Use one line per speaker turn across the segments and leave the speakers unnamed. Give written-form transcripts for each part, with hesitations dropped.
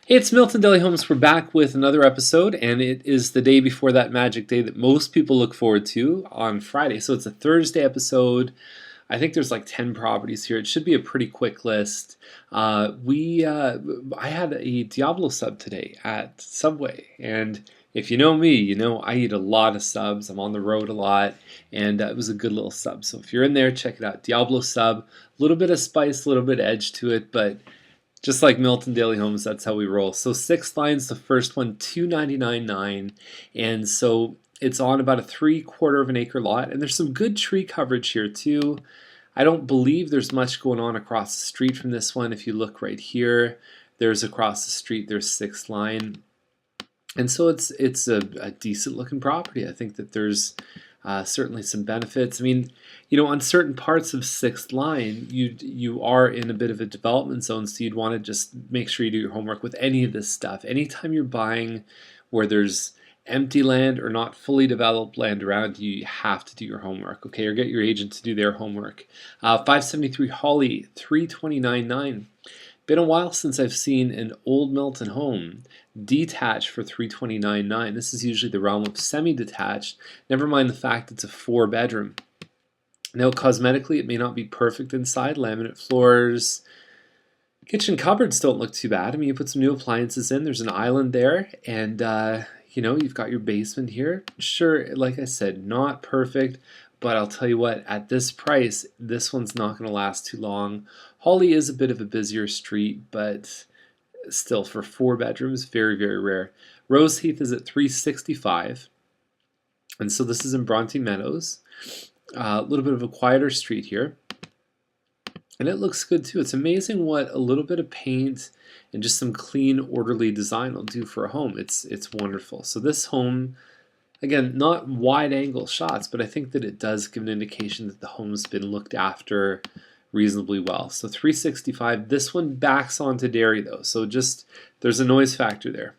Hey, it's Milton Daily Homes. We're back with another episode, and it is the day before that magic day that most people look forward to on Friday. So it's a Thursday episode. I think there's like 10 properties here. It should be a pretty quick list. I had a Diablo sub today at Subway, and if you know me, you know I eat a lot of subs. I'm on the road a lot, and it was a good little sub. So if you're in there, check it out. Diablo sub, a little bit of spice, a little bit of edge to it, but just like Milton Daily Homes, that's how we roll. So 6 lines, the first one, $299.9, and so it's on about a 3/4 of an acre lot, and there's some good tree coverage here too. I don't believe there's much going on across the street from this one. If you look right here, there's across the street, there's 6 line, and so it's a decent looking property. I think that there's certainly some benefits. I mean, you know, on certain parts of 6th line, you are in a bit of a development zone, so you'd want to just make sure you do your homework with any of this stuff. Anytime you're buying where there's empty land or not fully developed land around you, you have to do your homework, okay? Or get your agent to do their homework. 573 Holly, 329.9. Been a while since I've seen an old Milton home detached for 329.9. This is usually the realm of semi-detached. Never mind the fact it's a 4-bedroom. Now, cosmetically, it may not be perfect inside. Laminate floors, kitchen cupboards don't look too bad. I mean, you put some new appliances in. There's an island there, and you know, you've got your basement here. Sure, like I said, not perfect, but I'll tell you what, at this price, this one's not going to last too long. Holly is a bit of a busier street, but still, for 4 bedrooms, very, very rare. Rose Heath is at 365, and so this is in Bronte Meadows. A little bit of a quieter street here, and it looks good too. It's amazing what a little bit of paint and just some clean, orderly design will do for a home. It's wonderful. So this home, again, not wide-angle shots, but I think that it does give an indication that the home's been looked after reasonably well. So 365. This one backs onto dairy though, so just there's a noise factor there.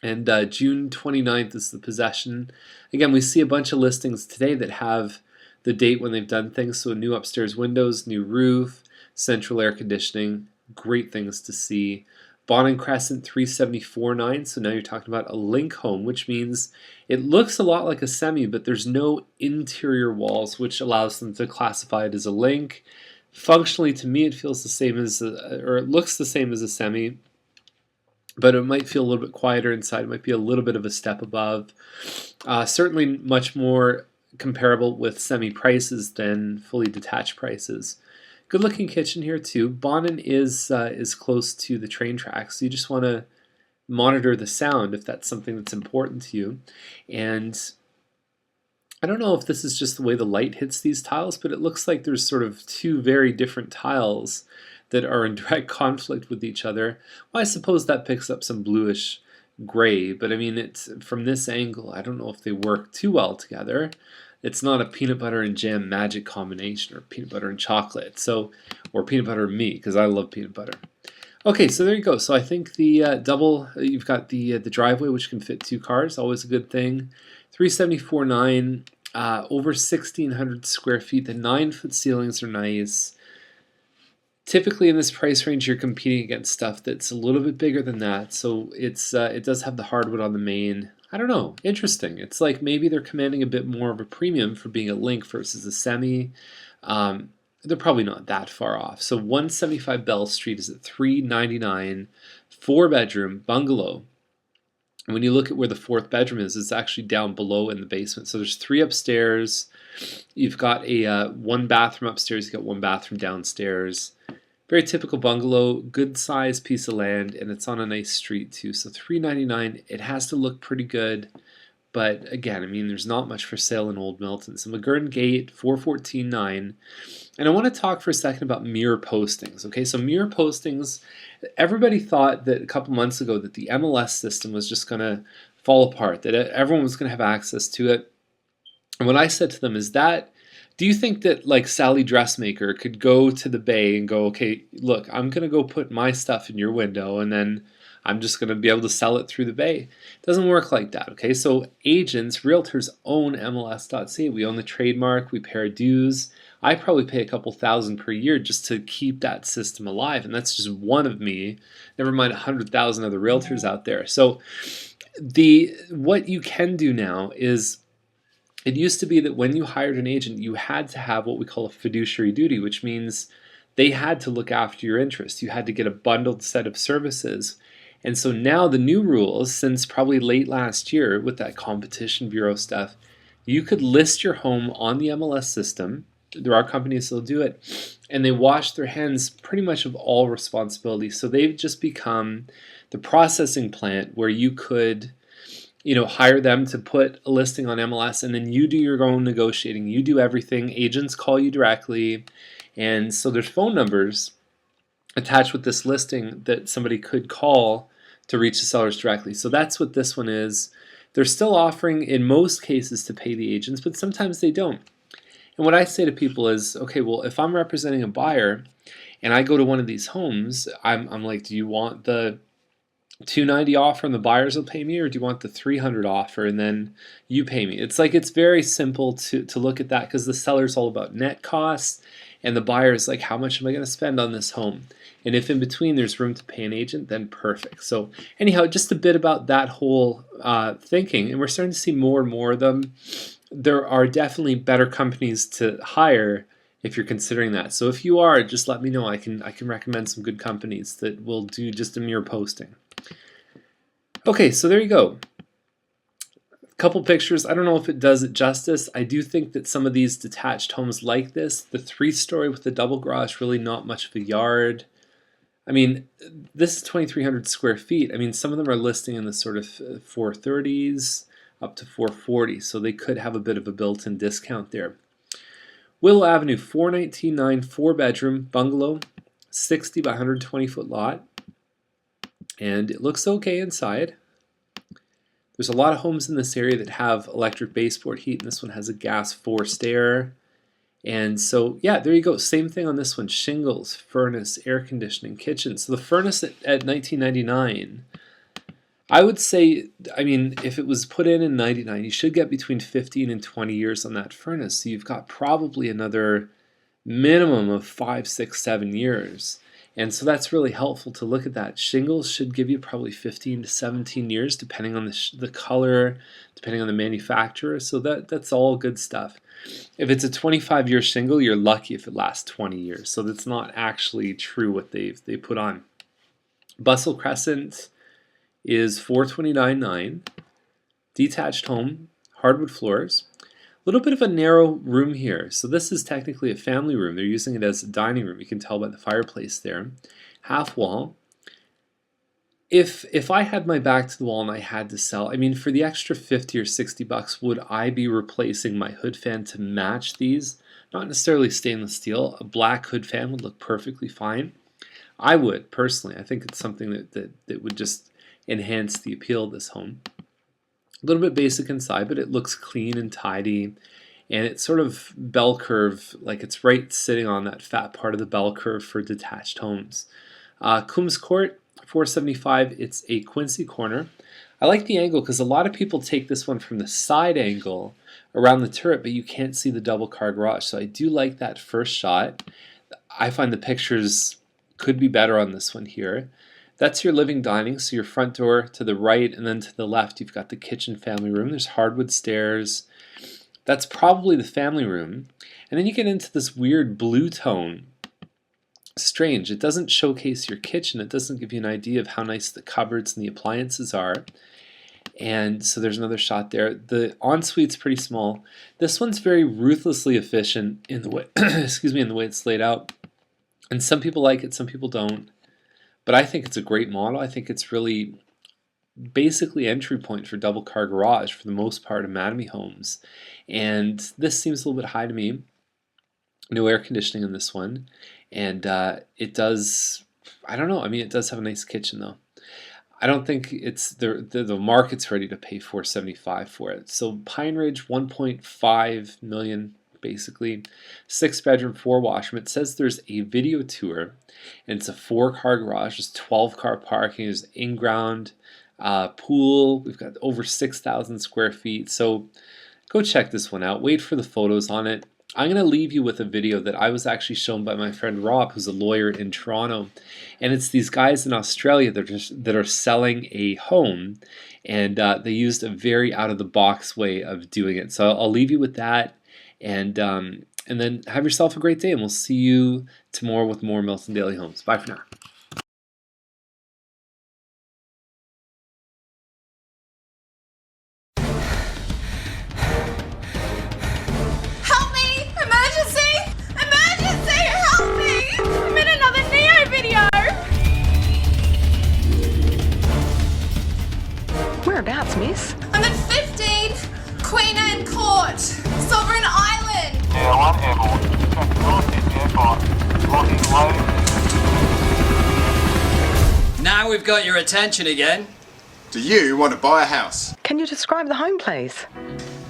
And June 29th is the possession. Again, we see a bunch of listings today that have the date when they've done things. So new upstairs windows, new roof, central air conditioning, great things to see. Vaman Crescent 374.9. So now you're talking about a link home, which means it looks a lot like a semi, but there's no interior walls, which allows them to classify it as a link. Functionally, to me, it feels the same as, or it looks the same as a semi, but it might feel a little bit quieter inside. It might be a little bit of a step above. Certainly much more comparable with semi prices than fully detached prices. Good looking kitchen here too. Bonin is close to the train tracks, so you just want to monitor the sound if that's something that's important to you. And I don't know if this is just the way the light hits these tiles, but it looks like there's sort of 2 very different tiles that are in direct conflict with each other. Well, I suppose that picks up some bluish gray, but I mean, it's from this angle, I don't know if they work too well together. It's not a peanut butter and jam magic combination, or peanut butter and chocolate, so, or peanut butter and me, because I love peanut butter. Okay, so there you go. So I think the you've got the driveway, which can fit 2 cars, always a good thing. 374.9, over 1,600 square feet. The 9-foot ceilings are nice. Typically in this price range, you're competing against stuff that's a little bit bigger than that. So it does have the hardwood on the main. I don't know, interesting. It's like maybe they're commanding a bit more of a premium for being a link versus a semi. They're probably not that far off. So 175 Bell Street is at $399, 4-bedroom bungalow. And when you look at where the 4th bedroom is, it's actually down below in the basement. So there's 3 upstairs. You've got a 1 bathroom upstairs. You've got 1 bathroom downstairs. Very typical bungalow, good sized piece of land, and it's on a nice street too. So $399, it has to look pretty good, but again, I mean, there's not much for sale in Old Milton. So McGurn Gate, $414.9, and I want to talk for a second about mirror postings. Okay, so mirror postings, everybody thought that a couple months ago that the MLS system was just going to fall apart, that everyone was going to have access to it. And what I said to them is that, do you think that like Sally Dressmaker could go to the bay and go, okay, look, I'm going to go put my stuff in your window and then I'm just going to be able to sell it through the bay? It doesn't work like that, okay? So agents, realtors own MLS.ca. We own the trademark, we pay our dues. I probably pay a couple thousand per year just to keep that system alive, and that's just one of me. Never mind 100,000 other realtors out there. So what you can do now is, it used to be that when you hired an agent, you had to have what we call a fiduciary duty, which means they had to look after your interests. You had to get a bundled set of services. And so now the new rules, since probably late last year with that Competition Bureau stuff, you could list your home on the MLS system. There are companies that'll do it, and they wash their hands pretty much of all responsibility. So they've just become the processing plant where you could hire them to put a listing on MLS, and then you do your own negotiating. You do everything. Agents call you directly, and so there's phone numbers attached with this listing that somebody could call to reach the sellers directly. So that's what this one is. They're still offering in most cases to pay the agents, but sometimes they don't. And what I say to people is, okay, well, if I'm representing a buyer and I go to one of these homes, I'm like, do you want the $290 offer and the buyers will pay me, or do you want the $300 offer and then you pay me? It's like, it's very simple to look at that, because the seller's all about net costs and the buyer's like, how much am I going to spend on this home? And if in between there's room to pay an agent, then perfect. So anyhow, just a bit about that whole thinking, and we're starting to see more and more of them. There are definitely better companies to hire if you're considering that. So if you are, just let me know. I can recommend some good companies that will do just a mere posting. Okay, so there you go. A couple pictures. I don't know if it does it justice. I do think that some of these detached homes like this, the 3-story with the double garage, really not much of a yard. I mean, this is 2,300 square feet. I mean, some of them are listing in the sort of 430s up to 440, so they could have a bit of a built-in discount there. Willow Avenue, 419.9, 4-bedroom bungalow, 60 by 120 foot lot, and it looks okay inside. There's a lot of homes in this area that have electric baseboard heat, and this one has a gas forced air. And so, yeah, there you go. Same thing on this one. Shingles, furnace, air conditioning, kitchen. So the furnace at $19.99, I would say, I mean, if it was put in '99, you should get between 15 and 20 years on that furnace. So you've got probably another minimum of 5, 6, 7 years. And so that's really helpful to look at that. Shingles should give you probably 15 to 17 years, depending on the color, depending on the manufacturer. So that's all good stuff. If it's a 25-year shingle, you're lucky if it lasts 20 years. So that's not actually true what they put on. Bustle Crescent is 429.9, detached home, hardwood floors. A little bit of a narrow room here. So this is technically a family room. They're using it as a dining room. You can tell by the fireplace there. Half wall. If I had my back to the wall and I had to sell, I mean, for the extra 50 or 60 bucks, would I be replacing my hood fan to match these? Not necessarily stainless steel. A black hood fan would look perfectly fine. I would, personally. I think it's something that would just enhance the appeal of this home. A little bit basic inside, but it looks clean and tidy, and it's sort of bell curve, like it's right sitting on that fat part of the bell curve for detached homes. Coombs Court, 475. It's a Quincy corner. I like the angle because a lot of people take this one from the side angle around the turret, but you can't see the double car garage. So I do like that first shot. I find the pictures could be better on this one here. That's your living dining, so your front door to the right, and then to the left you've got the kitchen family room. There's hardwood stairs. That's probably the family room. And then you get into this weird blue tone. Strange. It doesn't showcase your kitchen. It doesn't give you an idea of how nice the cupboards and the appliances are. And so there's another shot there. The ensuite's pretty small. This one's very ruthlessly efficient in the way excuse me, in the way it's laid out. And some people like it, some people don't. But I think it's a great model. I think it's really basically entry point for double car garage for the most part of Mattamy homes. And this seems a little bit high to me. No air conditioning in this one. And it does, I don't know, I mean, it does have a nice kitchen though. I don't think it's the market's ready to pay $475 for it. So pineridge, 1.5 million basically, 6-bedroom, 4-washroom. It says there's a video tour, and it's a 4-car garage. There's 12-car parking. There's in-ground pool. We've got over 6,000 square feet. So go check this one out. Wait for the photos on it. I'm going to leave you with a video that I was actually shown by my friend Rob, who's a lawyer in Toronto. And it's these guys in Australia that are selling a home, and they used a very out-of-the-box way of doing it. So I'll leave you with that, and then have yourself a great day, and we'll see you tomorrow with more Milton Daily Homes. Bye for now.
Whereabouts, miss?
I'm at 15 Queen Anne Court, Sovereign Island.
Yeah, 1 airborne. Traffic North airport. Locking low.
Now we've got your attention again.
Do you want to buy a house?
Can you describe the home, please?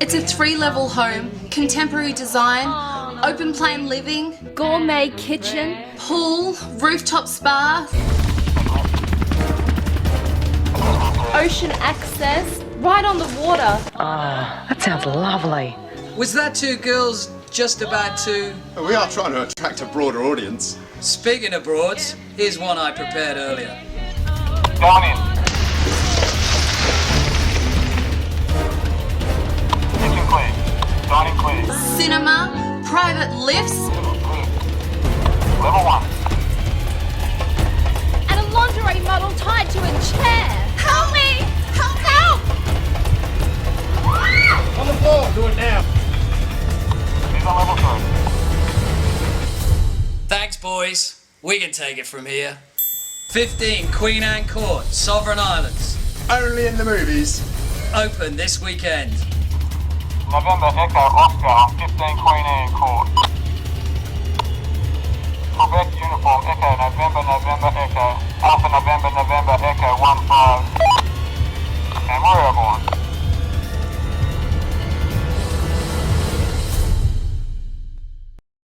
It's a 3-level home, contemporary design, open plan living,
gourmet kitchen,
pool, rooftop spa,
ocean access, right on the water.
Ah, that sounds lovely.
Was that two girls just about to...
We are trying to attract a broader audience.
Speaking of broads, here's one I prepared earlier.
Going in. Kitchen clear. Dining clear.
cinema, private lifts,
Level 1.
And a lingerie model tied to a chair.
Help me! Help!
On the floor. Do it now. He's on level 3.
Thanks, boys. We can take it from here. 15 Queen Anne Court, Sovereign Islands.
Only in the movies.
Open this weekend.
November Echo Oscar, 15 Queen Anne Court. Quebec uniform, Echo, November Echo. Alpha November Echo, 1-5.